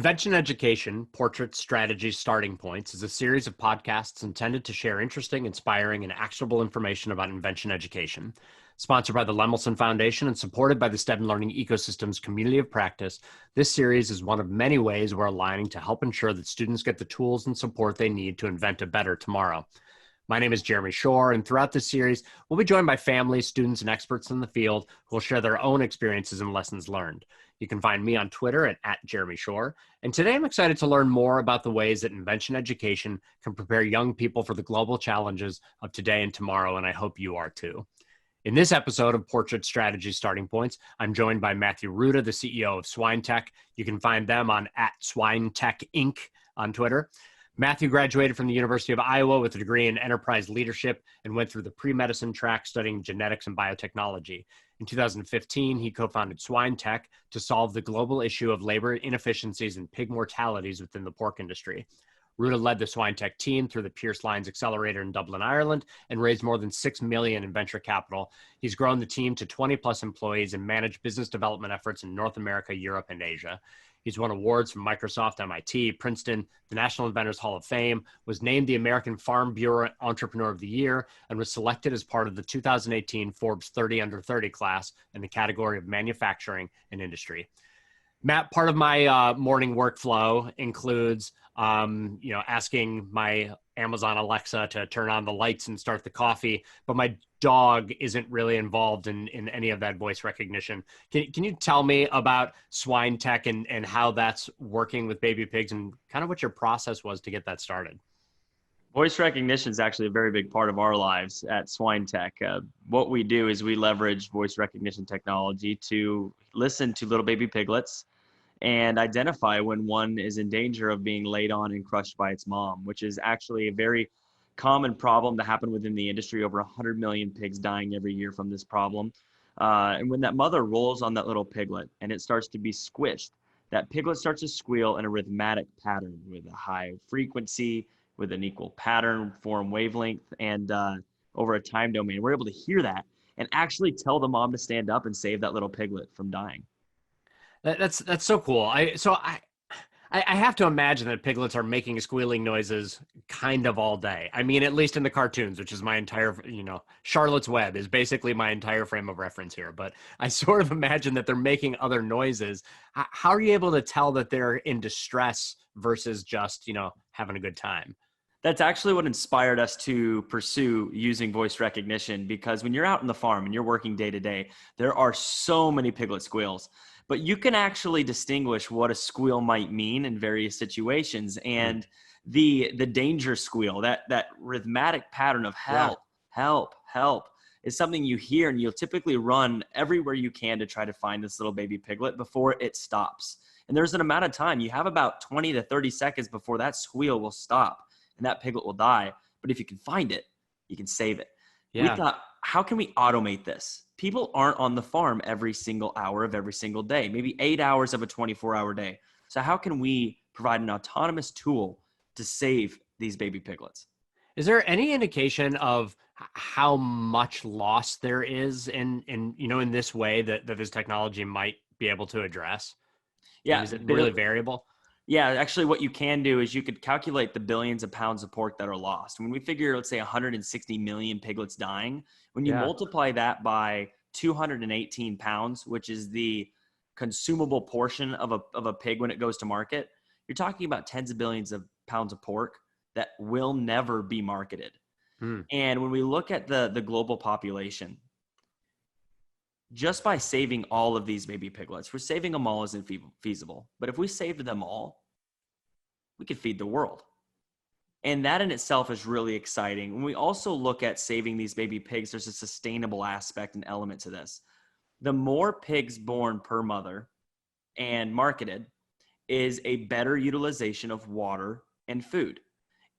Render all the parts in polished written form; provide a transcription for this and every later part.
Invention Education, Portrait Strategy Starting Points is a series of podcasts intended to share interesting, inspiring, and actionable information about invention education. Sponsored by the Lemelson Foundation and supported by the STEM Learning Ecosystem's community of practice, this series is one of many ways we're aligning to help ensure that students get the tools and support they need to invent a better tomorrow. My name is Jeremy Shore, and throughout this series, we'll be joined by families, students, and experts in the field who will share their own experiences and lessons learned. You can find me on Twitter at Jeremy Shore. And today I'm excited to learn more about the ways that invention education can prepare young people for the global challenges of today and tomorrow, and I hope you are too. In this episode of Portrait Strategy Starting Points, I'm joined by Matthew Rooda, the CEO of SwineTech. You can find them on @SwineTech Inc. on Twitter. Matthew graduated from the University of Iowa with a degree in enterprise leadership and went through the pre-medicine track studying genetics and biotechnology. In 2015, he co-founded SwineTech to solve the global issue of labor inefficiencies and pig mortalities within the pork industry. Rooda led the SwineTech team through the Pierce Lines Accelerator in Dublin, Ireland, and raised more than $6 million in venture capital. He's grown the team to 20-plus employees and managed business development efforts in North America, Europe, and Asia. He's won awards from Microsoft, MIT, Princeton, the National Inventors Hall of Fame, was named the American Farm Bureau Entrepreneur of the Year, and was selected as part of the 2018 Forbes 30 Under 30 class in the category of manufacturing and industry. Matt, part of my morning workflow includes, asking my Amazon Alexa to turn on the lights and start the coffee, but my dog isn't really involved in any of that voice recognition. Can you tell me about SwineTech and how that's working with baby pigs and kind of what your process was to get that started? Voice recognition is actually a very big part of our lives at SwineTech. What we do is we leverage voice recognition technology to listen to little baby piglets and identify when one is in danger of being laid on and crushed by its mom, which is actually a very common problem to happen within the industry. Over 100 million pigs dying every year from this problem. And when that mother rolls on that little piglet and it starts to be squished, that piglet starts to squeal in a rhythmic pattern with a high frequency, with an equal pattern, form wavelength, and over a time domain. We're able to hear that and actually tell the mom to stand up and save that little piglet from dying. That's so cool. I have to imagine that piglets are making squealing noises kind of all day. I mean, at least in the cartoons, which is my entire, Charlotte's Web is basically my entire frame of reference here. But I sort of imagine that they're making other noises. How are you able to tell that they're in distress versus just, having a good time? That's actually what inspired us to pursue using voice recognition, because when you're out in the farm and you're working day to day, there are so many piglet squeals. But you can actually distinguish what a squeal might mean in various situations. And the danger squeal, that rhythmic pattern of help, help, help, is something you hear, and you'll typically run everywhere you can to try to find this little baby piglet before it stops. And there's an amount of time. You have about 20 to 30 seconds before that squeal will stop and that piglet will die. But if you can find it, you can save it. Yeah. We thought, how can we automate this? People aren't on the farm every single hour of every single day, maybe 8 hours of a 24-hour day. So how can we provide an autonomous tool to save these baby piglets? Is there any indication of how much loss there is in this way that this technology might be able to address? Yeah. Is it really variable? Yeah, actually what you can do is you could calculate the billions of pounds of pork that are lost. When we figure, let's say 160 million piglets dying, when you multiply that by 218 pounds, which is the consumable portion of a pig when it goes to market, you're talking about tens of billions of pounds of pork that will never be marketed. And when we look at the global population, just by saving all of these baby piglets, we're saving them all isn't feasible. But if we saved them all, we could feed the world. And that in itself is really exciting. When we also look at saving these baby pigs, there's a sustainable aspect and element to this. The more pigs born per mother and marketed is a better utilization of water and food.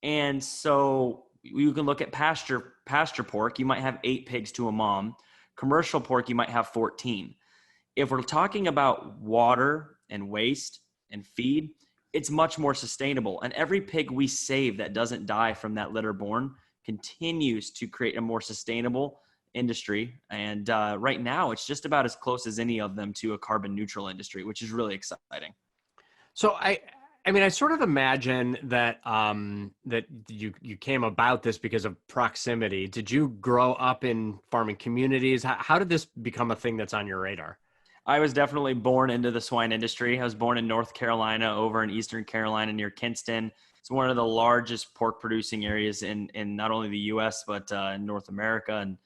And so you can look at pasture pork. You might have 8 pigs to a mom. Commercial pork, you might have 14. If we're talking about water and waste and feed, it's much more sustainable. And every pig we save that doesn't die from that litter born continues to create a more sustainable industry. And right now, it's just about as close as any of them to a carbon neutral industry, which is really exciting. So I mean, I sort of imagine that that you came about this because of proximity. Did you grow up in farming communities? How did this become a thing that's on your radar? I was definitely born into the swine industry. I was born in North Carolina, over in Eastern Carolina near Kinston. It's one of the largest pork producing areas in not only the U.S. but in North America.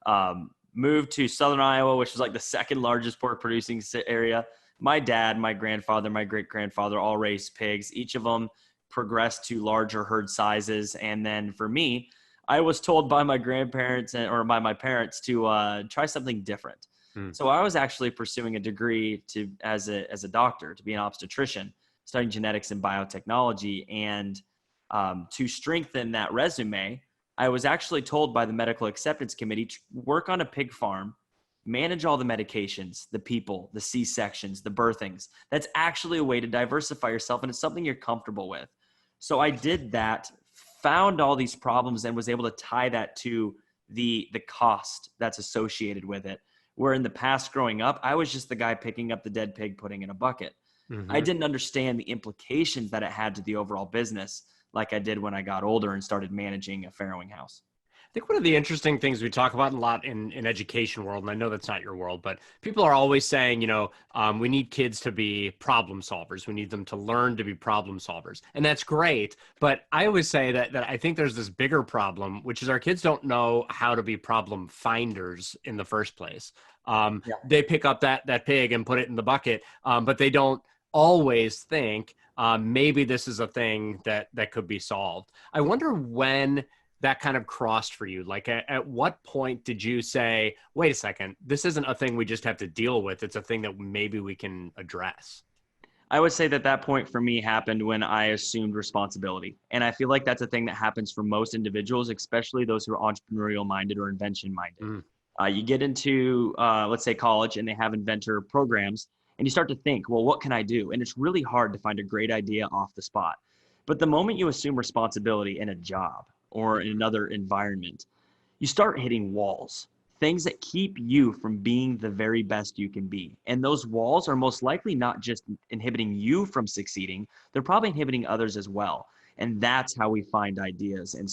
And moved to Southern Iowa, which was like the second largest pork producing area. My dad, my grandfather, my great grandfather all raised pigs. Each of them progressed to larger herd sizes. And then for me, I was told by my grandparents or by my parents to try something different. Hmm. So I was actually pursuing a degree as a doctor, to be an obstetrician, studying genetics and biotechnology. And to strengthen that resume, I was actually told by the medical acceptance committee to work on a pig farm, manage all the medications, the people, the C-sections, the birthings. That's actually a way to diversify yourself, and it's something you're comfortable with. So I did that, found all these problems, and was able to tie that to the cost that's associated with it. Where in the past growing up, I was just the guy picking up the dead pig, putting in a bucket. I Mm-hmm. didn't understand the implications that it had to the overall business like I did when I got older and started managing a farrowing house. I think one of the interesting things we talk about a lot in education world, and I know that's not your world, but people are always saying, we need kids to be problem solvers. We need them to learn to be problem solvers, and that's great. But I always say that I think there's this bigger problem, which is our kids don't know how to be problem finders in the first place. Yeah. They pick up that pig and put it in the bucket, but they don't always think maybe this is a thing that could be solved. I wonder when that kind of crossed for you? Like at what point did you say, wait a second, this isn't a thing we just have to deal with. It's a thing that maybe we can address. I would say that point for me happened when I assumed responsibility. And I feel like that's a thing that happens for most individuals, especially those who are entrepreneurial minded or invention minded. Mm. You get into, let's say, college, and they have inventor programs, and you start to think, well, what can I do? And it's really hard to find a great idea off the spot. But the moment you assume responsibility in a job or in another environment, you start hitting walls, things that keep you from being the very best you can be. And those walls are most likely not just inhibiting you from succeeding, they're probably inhibiting others as well. And that's how we find ideas and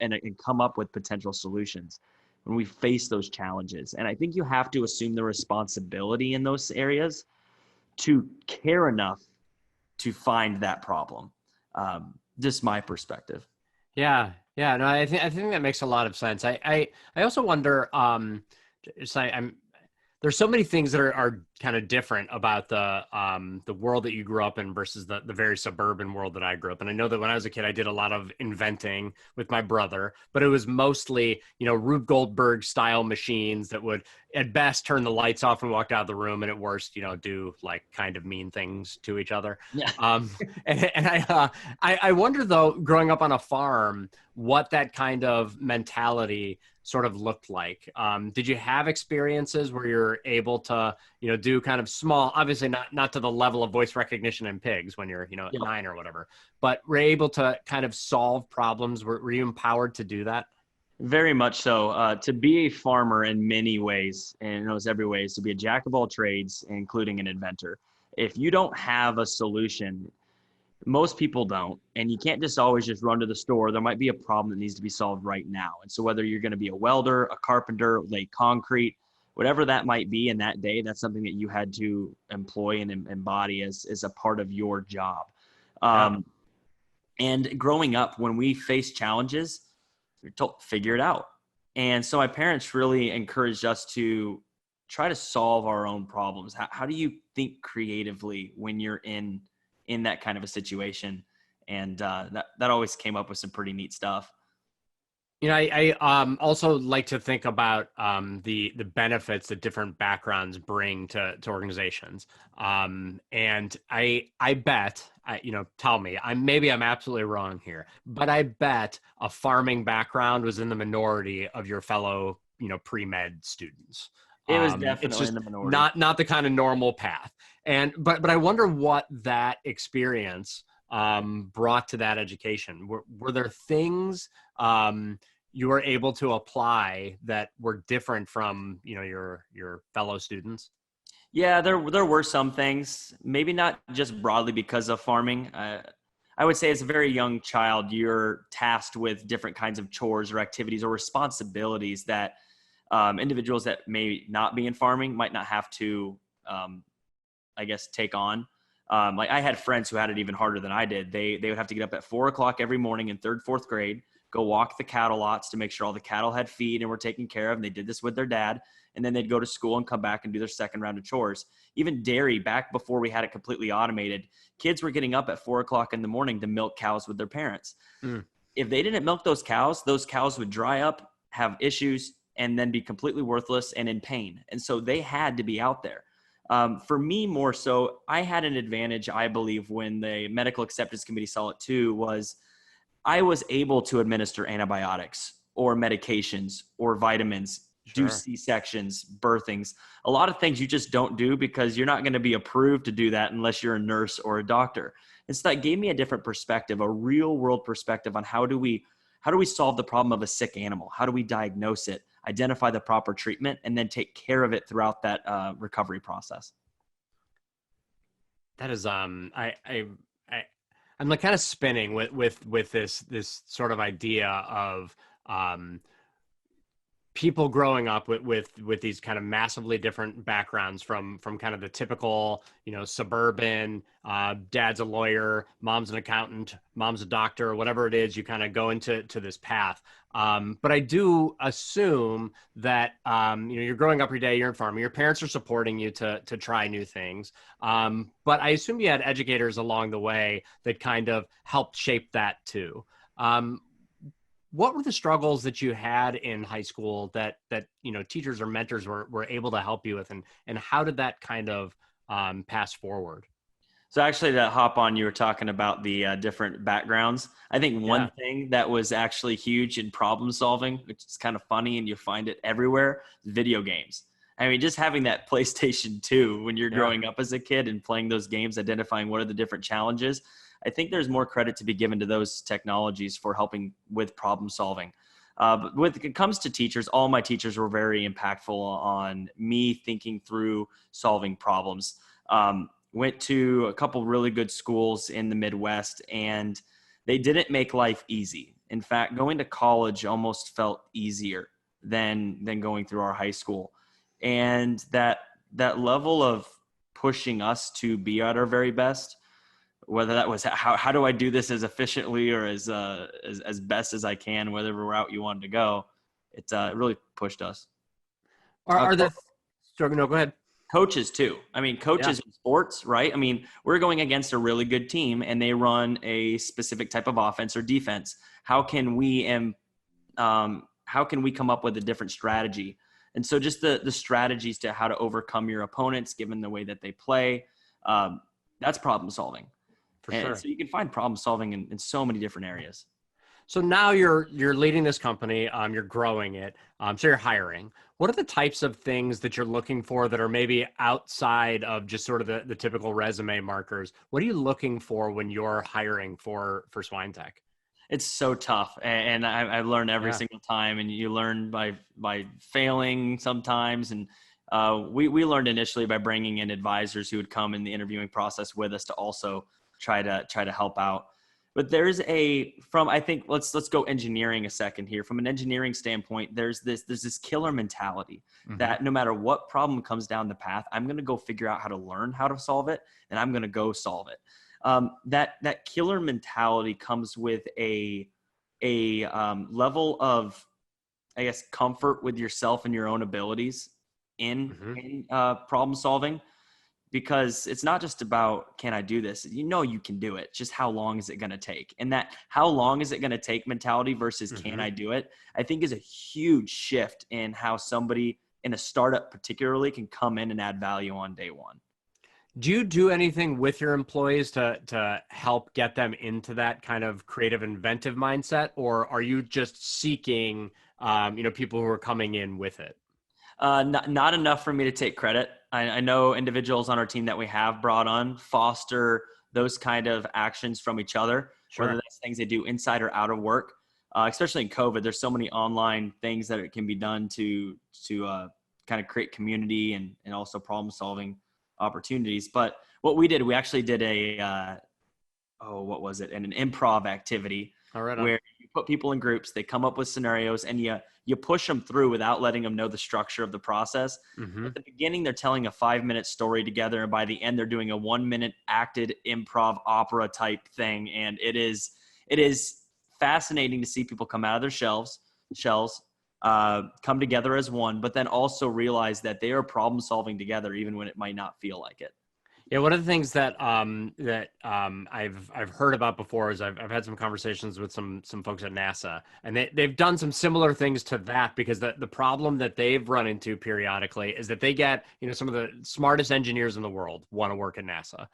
and come up with potential solutions when we face those challenges. And I think you have to assume the responsibility in those areas to care enough to find that problem. Just my perspective. Yeah, yeah. No, I think that makes a lot of sense. I also wonder. I'm there's so many things that are kind of different about the world that you grew up in versus the very suburban world that I grew up in. I know that when I was a kid, I did a lot of inventing with my brother, but it was mostly, Rube Goldberg style machines that would at best turn the lights off and walk out of the room, and at worst, do like kind of mean things to each other. Yeah. Um, and I wonder though, growing up on a farm, what that kind of mentality sort of looked like. Did you have experiences where you're able to, do kind of small, obviously not to the level of voice recognition in pigs when you're, at Yep. 9 or whatever, but were able to kind of solve problems? Were you empowered to do that? Very much so. To be a farmer in many ways, and in those every ways, to be a jack of all trades, including an inventor. If you don't have a solution, most people don't, and you can't just always just run to the store. There might be a problem that needs to be solved right now. And so whether you're going to be a welder, a carpenter, lay concrete, whatever that might be in that day, that's something that you had to employ and embody as a part of your job. Yeah. And growing up, when we face challenges, we're told figure it out. And so my parents really encouraged us to try to solve our own problems. How do you think creatively when you're in that kind of a situation? And that always came up with some pretty neat stuff. I also like to think about the benefits that different backgrounds bring to organizations. And I bet, tell me, maybe I'm absolutely wrong here, but I bet a farming background was in the minority of your fellow, pre-med students. It was It's definitely in just the minority. not the kind of normal path. And but I wonder what that experience brought to that education. Were there things you were able to apply that were different from your fellow students? Yeah, there were some things, maybe not just broadly because of farming. I would say as a very young child, you're tasked with different kinds of chores or activities or responsibilities that individuals that may not be in farming might not have to, um, I guess, take on. Like I had friends who had it even harder than I did. They would have to get up at 4 o'clock every morning in third, fourth grade, go walk the cattle lots to make sure all the cattle had feed and were taken care of. And they did this with their dad. And then they'd go to school and come back and do their second round of chores. Even dairy, back before we had it completely automated, kids were getting up at 4 o'clock in the morning to milk cows with their parents. Mm. If they didn't milk those cows would dry up, have issues, and then be completely worthless and in pain. And so they had to be out there. For me, more so, I had an advantage, I believe, when the medical acceptance committee saw it too, was I was able to administer antibiotics or medications or vitamins, do Sure. C-sections, birthings, a lot of things you just don't do because you're not going to be approved to do that unless you're a nurse or a doctor. And so that gave me a different perspective, a real world perspective on how do we solve the problem of a sick animal? How do we diagnose it, identify the proper treatment, and then take care of it throughout that recovery process? That is I I'm like kind of spinning with this sort of idea of um people growing up with these kind of massively different backgrounds from kind of the typical, suburban, dad's a lawyer, mom's an accountant, mom's a doctor, whatever it is, you kind of go into this path. But I do assume that you're growing up every day, you're in farming, your parents are supporting you to try new things. But I assume you had educators along the way that kind of helped shape that too. What were the struggles that you had in high school that teachers or mentors were able to help you with, and how did that kind of pass forward? So actually, to hop on, you were talking about the different backgrounds. I think Yeah. one thing that was actually huge in problem solving, which is kind of funny and you find it everywhere, is video games. I mean, just having that PlayStation 2 when you're Yeah. growing up as a kid and playing those games, identifying what are the different challenges. I think there's more credit to be given to those technologies for helping with problem solving. But when it comes to teachers, all my teachers were very impactful on me thinking through solving problems. Went to a couple really good schools in the Midwest, and they didn't make life easy. In fact, going to college almost felt easier than going through our high school. And that level of pushing us to be at our very best, whether that was how do I do this as efficiently or as best as I can, whatever route you wanted to go, it really pushed us. Are there? Sorry, no, go ahead. Coaches too. I mean, Yeah. coaches in sports, right? I mean, we're going against a really good team and they run a specific type of offense or defense. How can we come up with a different strategy? And so just the strategies to how to overcome your opponents, given the way that they play, that's problem solving. For And sure. so you can find problem solving in so many different areas. So now you're leading this company, you're growing it, so you're hiring. What are the types of things that you're looking for that are maybe outside of just sort of the typical resume markers? What are you looking for when you're hiring for SwineTech? It's so tough, and I've learned every Yeah. single time. And you learn by failing sometimes. And we learned initially by bringing in advisors who would come in the interviewing process with us to also try to help out. But I think let's go engineering a second here. From an engineering standpoint, there's this killer mentality Hmm. that no matter what problem comes down the path, I'm going to go figure out how to learn how to solve it, and I'm going to go solve it. That killer mentality comes with a level of, I guess, comfort with yourself and your own abilities in Hmm. problem solving, because it's not just about, can I do this? You can do it. Just how long is it going to take? And that how long is it going to take mentality versus can Hmm. I do it, I think is a huge shift in how somebody in a startup particularly can come in and add value on day one. Do you do anything with your employees to help get them into that kind of creative, inventive mindset, or are you just seeking, people who are coming in with it? Not enough for me to take credit. I know individuals on our team that we have brought on foster those kind of actions from each other, whether Sure. that's things they do inside or out of work. Especially in COVID, there's so many online things that it can be done to kind of create community and also problem solving opportunities. But what we did, we actually did what was it? An improv activity where you put people in groups, they come up with scenarios, and you push them through without letting them know the structure of the process. Mm-hmm. At the beginning, they're telling a 5-minute story together, and by the end, they're doing a 1-minute acted improv opera type thing. And it is fascinating to see people come out of their shells, come together as one, but then also realize that they are problem solving together, even when it might not feel like it. Yeah, one of the things that I've heard about before is I've had some conversations with some folks at NASA, and they've done some similar things to that, because the problem that they've run into periodically is that they get, some of the smartest engineers in the world want to work at NASA,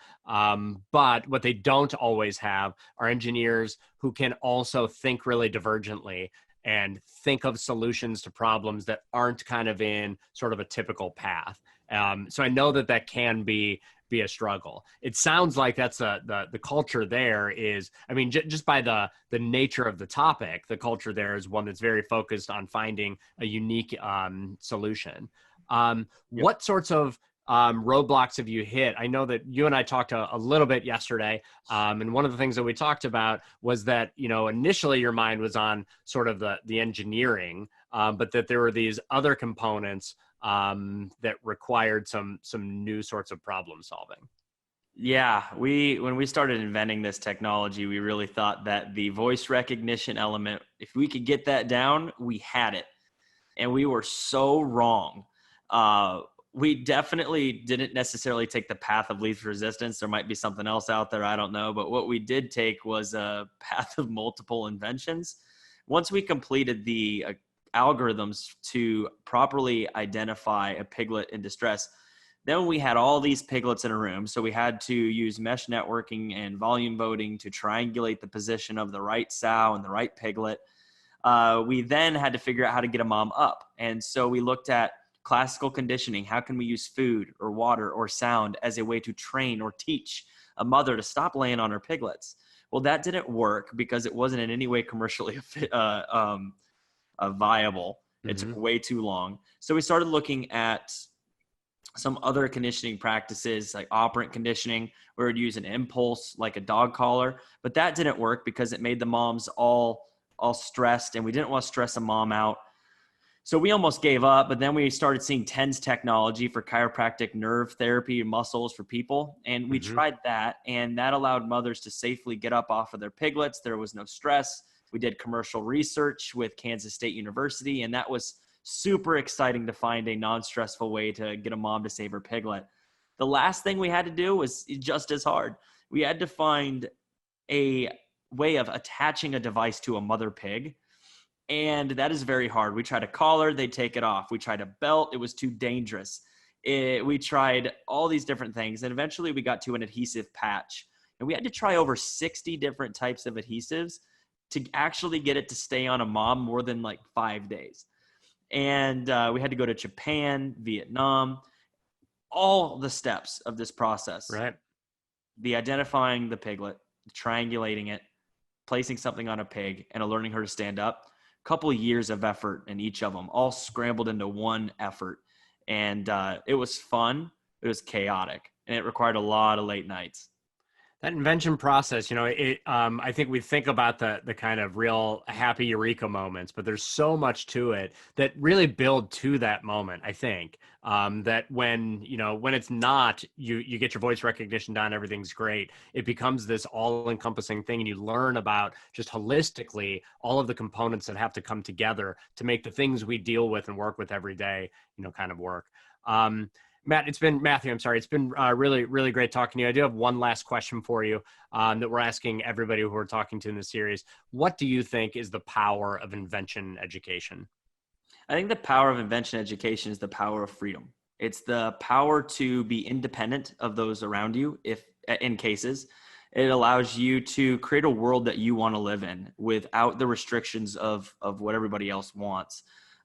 but what they don't always have are engineers who can also think really divergently and think of solutions to problems that aren't kind of in sort of a typical path. So I know that can be a struggle. It sounds like that's the culture there is, just by the nature of the topic, the culture there is one that's very focused on finding a unique solution. What sorts of roadblocks have you hit? I know that you and I talked a little bit yesterday, and one of the things that we talked about was that, initially your mind was on sort of the engineering, but that there were these other components that required some new sorts of problem solving. Yeah, when we started inventing this technology, we really thought that the voice recognition element, if we could get that down, we had it. And we were so wrong. We definitely didn't necessarily take the path of least resistance. There might be something else out there, I don't know. But what we did take was a path of multiple inventions. Once we completed the algorithms to properly identify a piglet in distress, then we had all these piglets in a room. So we had to use mesh networking and volume voting to triangulate the position of the right sow and the right piglet. We then had to figure out how to get a mom up. And so we looked at classical conditioning. How can we use food or water or sound as a way to train or teach a mother to stop laying on her piglets? Well, that didn't work because it wasn't in any way commercially viable. It took way too long. So we started looking at some other conditioning practices like operant conditioning, where we'd use an impulse like a dog collar, but that didn't work because it made the moms all stressed, and we didn't want to stress a mom out. So we almost gave up, but then we started seeing TENS technology for chiropractic nerve therapy and muscles for people. And we tried that, and that allowed mothers to safely get up off of their piglets. There was no stress. We did commercial research with Kansas State University, and that was super exciting to find a non-stressful way to get a mom to save her piglet. The last thing we had to do was just as hard. We had to find a way of attaching a device to a mother pig, and that is very hard. We tried a collar, they'd take it off. We tried a belt, it was too dangerous. We tried all these different things, and eventually we got to an adhesive patch. And we had to try over 60 different types of adhesives to actually get it to stay on a mom more than like 5 days. And we had to go to Japan, Vietnam, all the steps of this process. Right. The identifying the piglet, triangulating it, placing something on a pig, and learning her to stand up. A couple of years of effort in each of them, all scrambled into one effort. And it was fun. It was chaotic, and it required a lot of late nights. That invention process, I think we think about the kind of real happy eureka moments, but there's so much to it that really build to that moment. I think that when it's not, you get your voice recognition down, everything's great. It becomes this all-encompassing thing, and you learn about just holistically all of the components that have to come together to make the things we deal with and work with every day, kind of work. Matthew, I'm sorry. It's been really, really great talking to you. I do have one last question for you that we're asking everybody who we're talking to in this series. What do you think is the power of invention education? I think the power of invention education is the power of freedom. It's the power to be independent of those around you. If in cases, it allows you to create a world that you want to live in without the restrictions of what everybody else wants,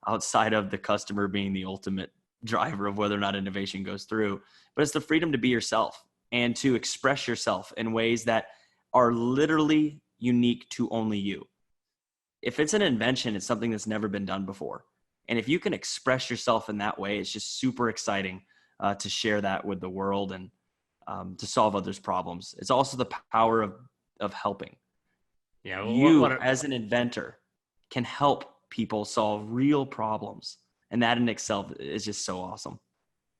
outside of the customer being the ultimate driver of whether or not innovation goes through. But it's the freedom to be yourself and to express yourself in ways that are literally unique to only you. If it's an invention, it's something that's never been done before. And if you can express yourself in that way, it's just super exciting to share that with the world and to solve others' problems. It's also the power of helping. Yeah. You, as an inventor, can help people solve real problems. And that in itself is just so awesome.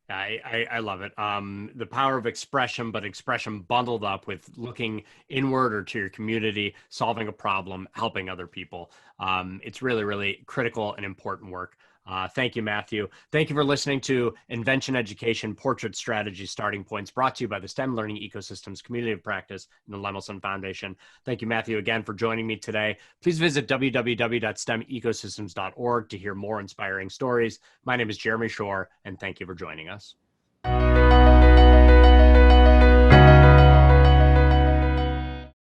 I love it. The power of expression, but expression bundled up with looking inward or to your community, solving a problem, helping other people. It's really, really critical and important work. Thank you, Matthew. Thank you for listening to Invention Education Portrait Strategy Starting Points, brought to you by the STEM Learning Ecosystems Community of Practice and the Lemelson Foundation. Thank you, Matthew, again for joining me today. Please visit www.stemecosystems.org to hear more inspiring stories. My name is Jeremy Shore, and thank you for joining us.